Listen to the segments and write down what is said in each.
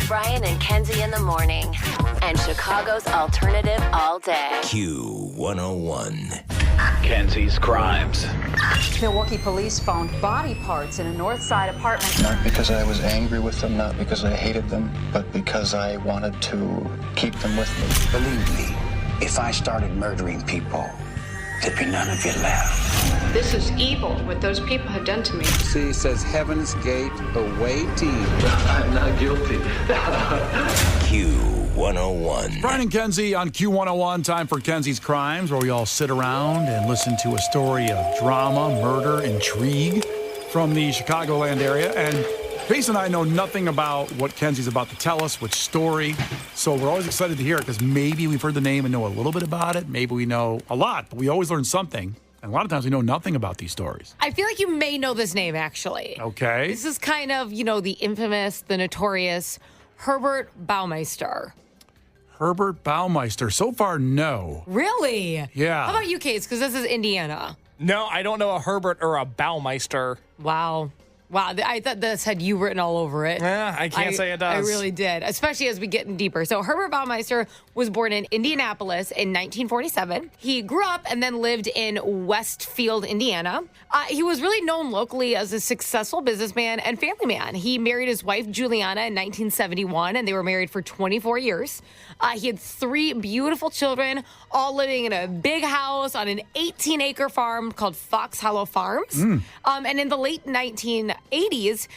Brian and Kenzie in the morning. And Chicago's alternative all day. Q101. Kenzie's Krimes. Milwaukee police found body parts in a north side apartment. Not because I was angry with them, not because I hated them, but because I wanted to keep them with me. Believe me, if I started murdering people, there'd be none of you left. This is evil, what those people have done to me. C says Heaven's Gate awaiting. I'm not guilty. Q101. Brian and Kenzie on Q101. Time for Kenzie's Krimes, where we all sit around and listen to a story of drama, murder, intrigue from the Chicagoland area. And Pace and I know nothing about what Kenzie's about to tell us, which story. So we're always excited to hear it because maybe we've heard the name and know a little bit about it. Maybe we know a lot, but we always learn something. And a lot of times we know nothing about these stories. I feel like you may know this name, actually. Okay. This is kind of, the infamous, the notorious Herbert Baumeister. Herbert Baumeister. So far, no. Really? Yeah. How about you, Case? Because this is Indiana. No, I don't know a Herbert or a Baumeister. Wow. I thought this had you written all over it. Yeah, I can't say it does. I really did, especially as we get in deeper. So Herbert Baumeister was born in Indianapolis in 1947. He grew up and then lived in Westfield, Indiana. He was really known locally as a successful businessman and family man. He married his wife, Juliana, in 1971, and they were married for 24 years. He had 3 beautiful children, all living in a big house on an 18-acre farm called Fox Hollow Farms. And in the late 1980s,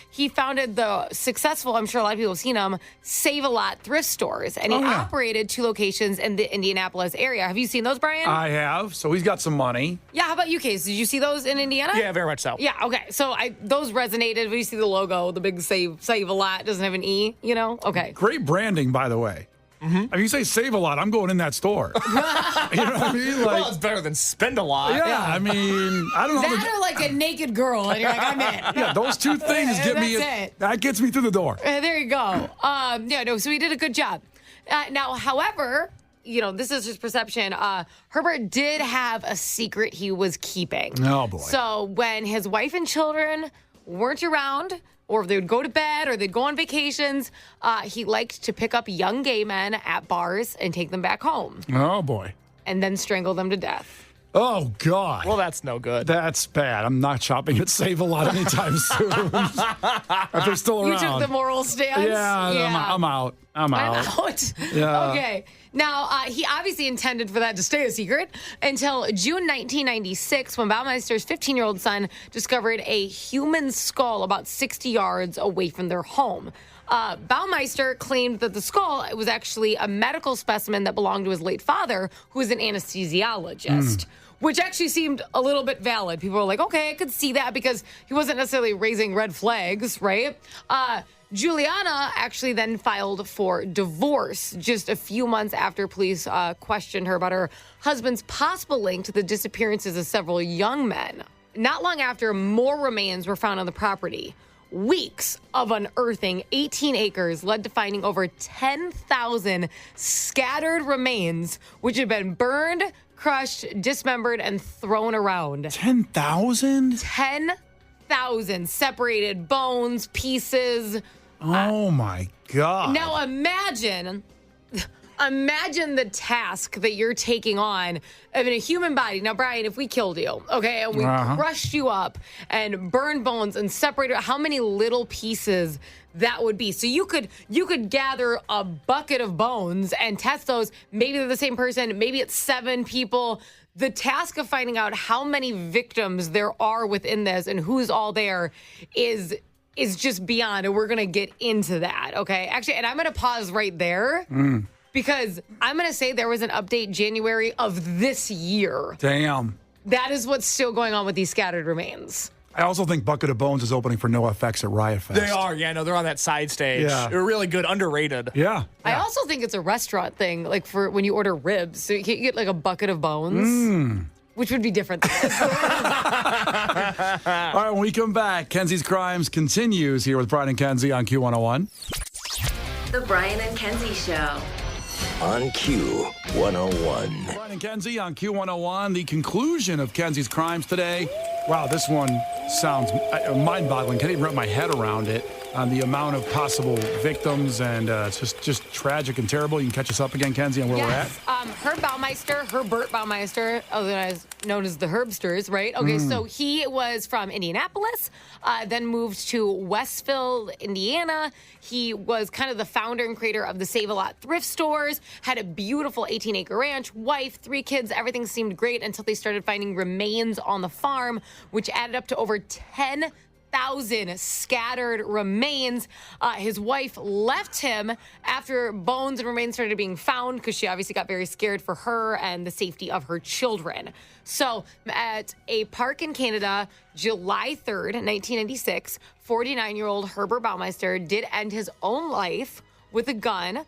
he founded the successful, I'm sure a lot of people have seen him, Save-A-Lot thrift stores. And he operated 2 locations in the Indianapolis area. Have you seen those, Brian? I have. So he's got some money. Yeah, how about you, Case? Did you see those in Indiana? Yeah, very much so. Yeah, okay. So those resonated. When you see the logo, the big Save-A-Lot doesn't have an E, Okay. Great branding, by the way. If you say save a lot, I'm going in that store. You know what I mean? Well, it's better than spend a lot. Yeah, I mean, I don't know. That or like a naked girl, and you're like, I'm in. Yeah, those 2 things get me. That gets me through the door. There you go. So he did a good job. Now, however, this is just perception. Herbert did have a secret he was keeping. Oh, boy. So when his wife and children weren't around, or they would go to bed, or they'd go on vacations, he liked to pick up young gay men at bars and take them back home. Oh, boy. And then strangle them to death. Oh, God. Well, that's no good. That's bad. I'm not shopping at Save-A-Lot anytime soon. If they're still around. You took the moral stance? Yeah. I'm out. I'm out. Yeah. Okay. Now, he obviously intended for that to stay a secret until June 1996, when Baumeister's 15-year-old son discovered a human skull about 60 yards away from their home. Baumeister claimed that the skull was actually a medical specimen that belonged to his late father, who was an anesthesiologist. Which actually seemed a little bit valid. People were like, okay, I could see that because he wasn't necessarily raising red flags, right? Juliana actually then filed for divorce just a few months after police questioned her about her husband's possible link to the disappearances of several young men. Not long after, more remains were found on the property. Weeks of unearthing 18 acres led to finding over 10,000 scattered remains, which had been burned, crushed, dismembered, and thrown around. 10,000? 10,000 separated bones, pieces. Oh, my God. Now imagine the task that you're taking on of a human body. Now, Brian, if we killed you, okay, and we crushed you up and burned bones and separated, how many little pieces that would be? So you could gather a bucket of bones and test those. Maybe they're the same person. Maybe it's 7 people. The task of finding out how many victims there are within this and who's all there is just beyond. And we're going to get into that, okay? Actually, and I'm going to pause right there. Because I'm going to say there was an update January of this year. Damn. That is what's still going on with these scattered remains. I also think Bucket of Bones is opening for No Effects at Riot Fest. They are, they're on that side stage. Yeah. They're really good, underrated. Yeah. I also think it's a restaurant thing, like for when you order ribs. So you get like a bucket of bones. Which would be different than this. All right, when we come back, Kenzie's Krimes continues here with Brian and Kenzie on Q101. The Brian and Kenzie Show. On Q101. Brian and Kenzie on Q101. The conclusion of Kenzie's Krimes today. Wow, this one sounds mind-boggling. Can't even wrap my head around it. on the amount of possible victims, and it's just tragic and terrible. You can catch us up again, Kenzie, on where we're at. Herbert Baumeister, otherwise known as the Herbsters, right? Okay, so he was from Indianapolis, then moved to Westville, Indiana. He was kind of the founder and creator of the Save-A-Lot thrift stores, had a beautiful 18-acre ranch, wife, 3 kids. Everything seemed great until they started finding remains on the farm, which added up to over 10,000 scattered remains. His wife left him after bones and remains started being found because she obviously got very scared for her and the safety of her children. So at a park in Canada, July 3rd, 1996, 49-year-old Herbert Baumeister did end his own life with a gun.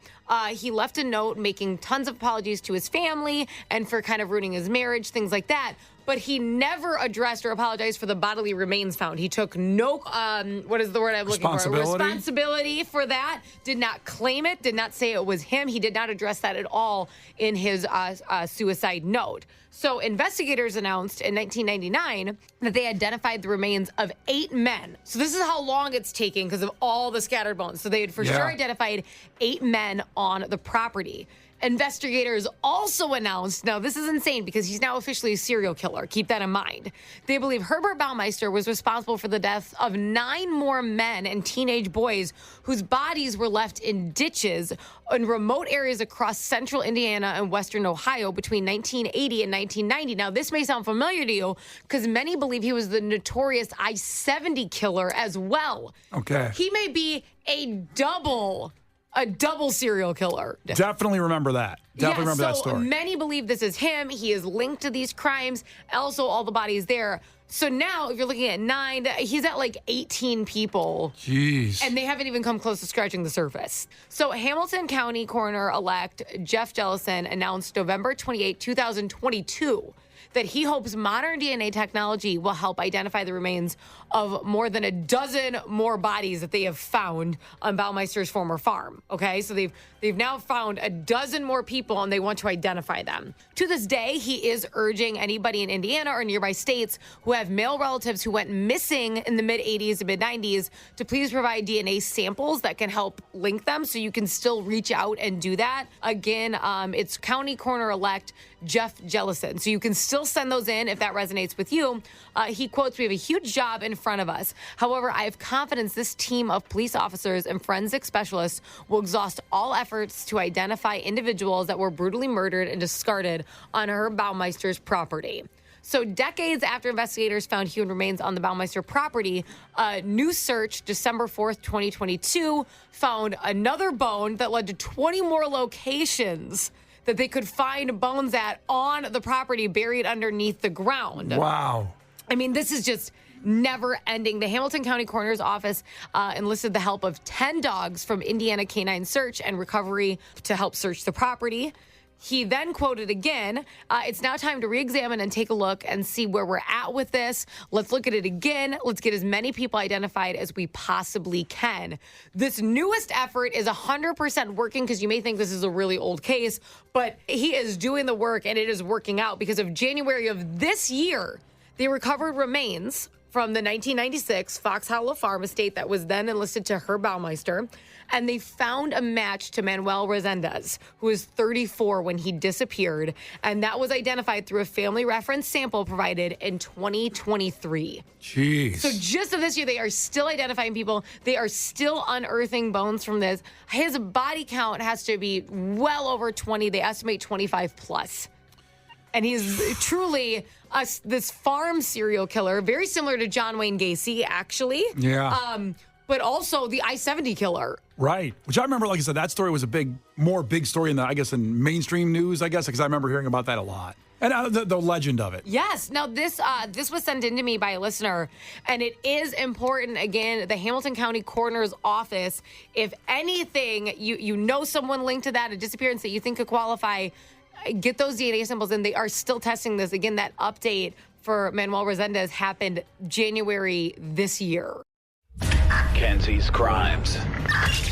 He left a note making tons of apologies to his family and for kind of ruining his marriage, things like that. But he never addressed or apologized for the bodily remains found. He took no, what is the word I'm looking for? Responsibility for that. Did not claim it, did not say it was him. He did not address that at all in his suicide note. So investigators announced in 1999 that they identified the remains of 8 men. So this is how long it's taking because of all the scattered bones. So they had for sure identified 8 men on the property. Investigators also announced, now this is insane because he's now officially a serial killer. Keep that in mind. They believe Herbert Baumeister was responsible for the deaths of 9 more men and teenage boys whose bodies were left in ditches in remote areas across central Indiana and western Ohio between 1980 and 1990. Now, this may sound familiar to you because many believe he was the notorious I-70 killer as well. Okay. He may be a double serial killer. Definitely remember that. Remember that story. Many believe this is him. He is linked to these crimes. Also, all the bodies there. So now, if you're looking at 9, he's at like 18 people. Jeez. And they haven't even come close to scratching the surface. So Hamilton County Coroner-elect Jeff Jellison announced November 28, 2022, that he hopes modern DNA technology will help identify the remains of more than a dozen more bodies that they have found on Baumeister's former farm. Okay, so they've now found a dozen more people and they want to identify them. To this day, he is urging anybody in Indiana or nearby states who have male relatives who went missing in the mid-'80s and mid-'90s to please provide DNA samples that can help link them so you can still reach out and do that. Again, it's County Coroner-elect Jeff Jellison. So you can still send those in if that resonates with you. He quotes, "We have a huge job in front of us. However, I have confidence this team of police officers and forensic specialists will exhaust all efforts to identify individuals that were brutally murdered and discarded on Herb Baumeister's property." So decades after investigators found human remains on the Baumeister property, a new search, December 4th, 2022, found another bone that led to 20 more locations that they could find bones at on the property buried underneath the ground. Wow. I mean, this is just never ending. The Hamilton County Coroner's Office enlisted the help of 10 dogs from Indiana Canine Search and Recovery to help search the property. He then quoted again, "It's now time to re-examine and take a look and see where we're at with this. Let's look at it again. Let's get as many people identified as we possibly can." This newest effort is 100% working because you may think this is a really old case, but he is doing the work and it is working out because of January of this year, they recovered remains from the 1996 Fox Hollow Farm estate that was then enlisted to Herb Baumeister, and they found a match to Manuel Resendez, who was 34 when he disappeared, and that was identified through a family reference sample provided in 2023. Jeez. So just of this year, they are still identifying people. They are still unearthing bones from this. His body count has to be well over 20. They estimate 25 plus. And he's truly this farm serial killer, very similar to John Wayne Gacy, actually. Yeah. But also the I-70 killer. Right. Which I remember, like I said, that story was a big story in in mainstream news, because I remember hearing about that a lot. And the legend of it. Yes. Now, this was sent in to me by a listener, and it is important. Again, the Hamilton County Coroner's Office, if anything, you know someone linked to that, a disappearance that you think could qualify, get those DNA samples in. They are still testing this. Again, that update for Manuel Resendez happened January this year. Kenzie's Crimes.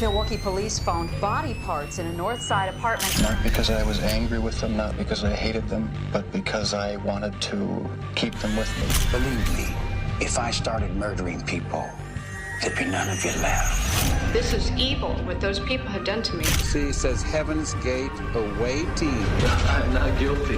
Milwaukee police found body parts in a north side apartment. Not because I was angry with them, not because I hated them, but because I wanted to keep them with me. Believe me, if I started murdering people, there'd be none of you left. This is evil, what those people had done to me. C says Heaven's Gate away team. I'm not guilty.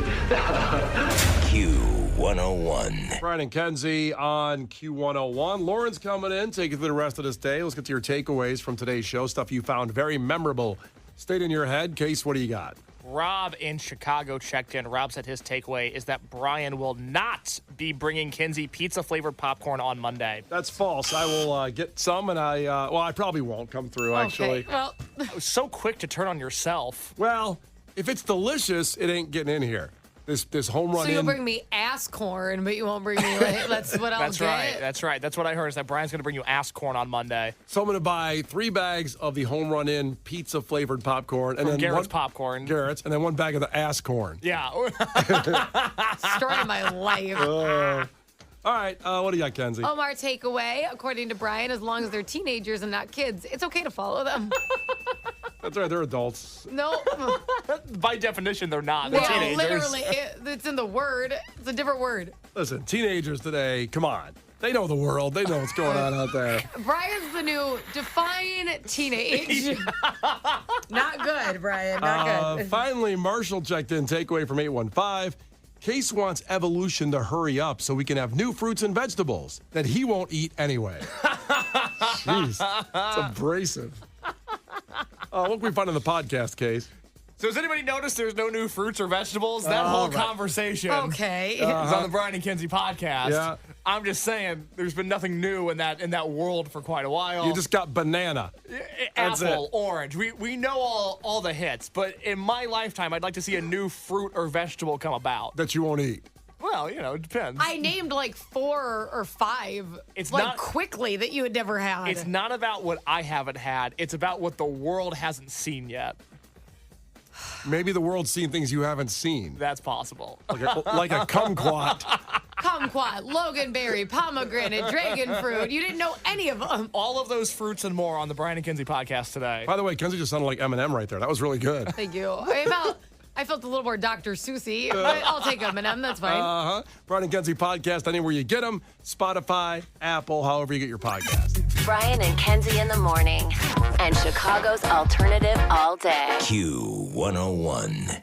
Q101. Brian and Kenzie on Q101. Lauren's coming in, taking through the rest of this day. Let's get to your takeaways from today's show. Stuff you found very memorable. Stayed in your head. Case, what do you got? Rob in Chicago checked in. Rob said his takeaway is that Brian will not be bringing Kenzie pizza-flavored popcorn on Monday. That's false. I will get some, and I probably won't come through, actually. Okay, well, I was so quick to turn on yourself. Well, if it's delicious, it ain't getting in here. This home run so you'll in. bring me ass corn, but you won't bring me, like, that's what I'll That's get. right. That's right. That's what I heard is that Brian's going to bring you ass corn on Monday. So I'm going to buy 3 bags of the home run in pizza flavored popcorn, and From then Garrett's popcorn. Garrett's, and then 1 bag of the ass corn. Yeah. Story of my life. All right, what do you got, Kenzie? Omar takeaway, according to Brian, as long as they're teenagers and not kids, it's okay to follow them. That's right, they're adults. No. By definition, they're not. They're Yeah, teenagers. literally, it's in the word. It's a different word. Listen, teenagers today, come on. They know the world. They know what's going on out there. Brian's the new define teenage. Not good, Brian. Not good. Finally, Marshall checked in. Takeaway from 815. Case wants evolution to hurry up so we can have new fruits and vegetables that he won't eat anyway. Jeez, it's abrasive. What can we find in the podcast, Case? So has anybody noticed there's no new fruits or vegetables? That whole conversation Okay. is on the Brian and Kenzie podcast. Yeah. I'm just saying there's been nothing new in that world for quite a while. You just got banana. That's Apple, it. orange. We know all the hits, but in my lifetime, I'd like to see a new fruit or vegetable come about. That you won't eat. Well, it depends. I named like 4 or 5 It's like not- quickly that you had never had. It's not about what I haven't had. It's about what the world hasn't seen yet. Maybe the world's seen things you haven't seen. That's possible. Like a kumquat. Kumquat, loganberry, pomegranate, dragon fruit. You didn't know any of them. All of those fruits and more on the Brian and Kenzie podcast today. By the way, Kenzie just sounded like Eminem right there. That was really good. Thank you. I felt a little more Dr. Susie, but I'll take M&M. That's fine. Brian and Kenzie podcast, anywhere you get them. Spotify, Apple, however you get your podcast. Brian and Kenzie in the morning. And Chicago's alternative all day. Q101.